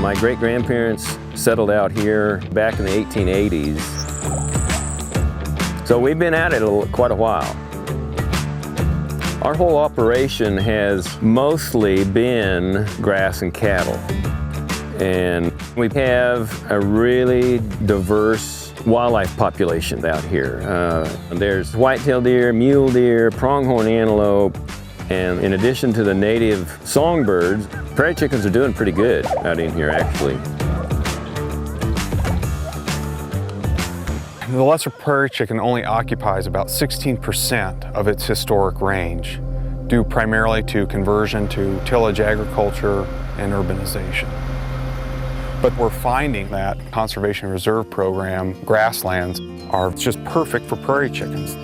My great-grandparents settled out here back in the 1880s. So we've been at it quite a while. Our whole operation has mostly been grass and cattle. And we have a really diverse wildlife population out here. There's white-tailed deer, mule deer, pronghorn antelope, and in addition to the native songbirds, prairie chickens are doing pretty good out in here actually. The lesser prairie chicken only occupies about 16% of its historic range, due primarily to conversion to tillage agriculture and urbanization. But we're finding that Conservation Reserve Program grasslands are just perfect for prairie chickens.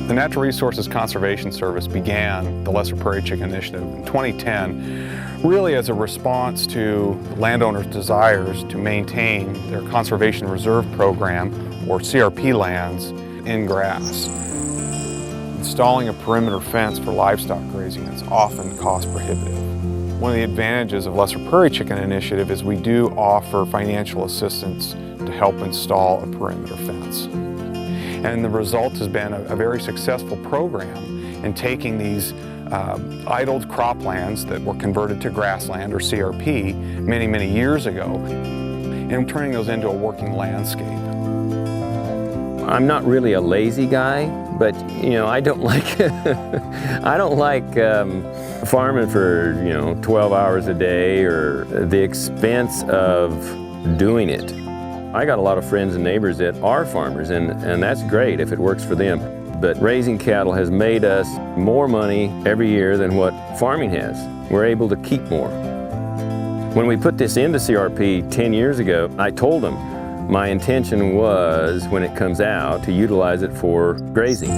The Natural Resources Conservation Service began the Lesser Prairie Chicken Initiative in 2010, really as a response to landowners' desires to maintain their Conservation Reserve Program, or CRP lands, in grass. Installing a perimeter fence for livestock grazing is often cost prohibitive. One of the advantages of Lesser Prairie Chicken Initiative is we do offer financial assistance to help install a perimeter fence. And the result has been a very successful program in taking these idled croplands that were converted to grassland, or CRP, many, many years ago, and turning those into a working landscape. I'm not really a lazy guy, but I don't like I don't like farming for 12 hours a day or the expense of doing it. I got a lot of friends and neighbors that are farmers, and that's great if it works for them. But raising cattle has made us more money every year than what farming has. We're able to keep more. When we put this into CRP 10 years ago, I told them my intention was, when it comes out, to utilize it for grazing.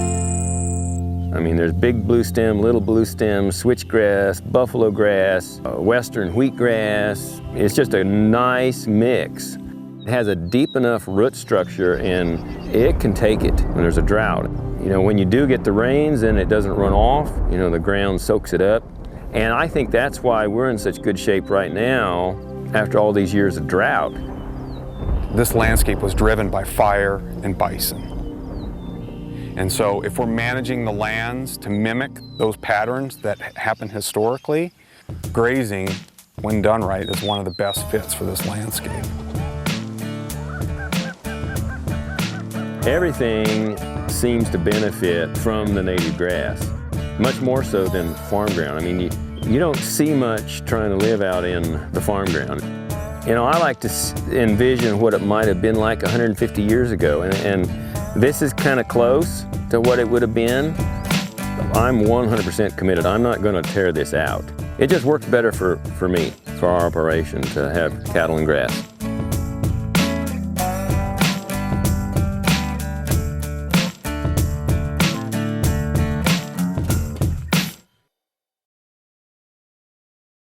I mean, there's big blue stem, little blue stem, switchgrass, buffalo grass, western wheatgrass. It's just a nice mix. It has a deep enough root structure and it can take it when there's a drought. When you do get the rains and it doesn't run off, the ground soaks it up. And I think that's why we're in such good shape right now after all these years of drought. This landscape was driven by fire and bison. And so if we're managing the lands to mimic those patterns that happen historically, grazing, when done right, is one of the best fits for this landscape. Everything seems to benefit from the native grass, much more so than farm ground. I mean, you don't see much trying to live out in the farm ground. I like to envision what it might have been like 150 years ago, and this is kind of close to what it would have been. I'm 100% committed. I'm not going to tear this out. It just works better for me, for our operation, to have cattle and grass.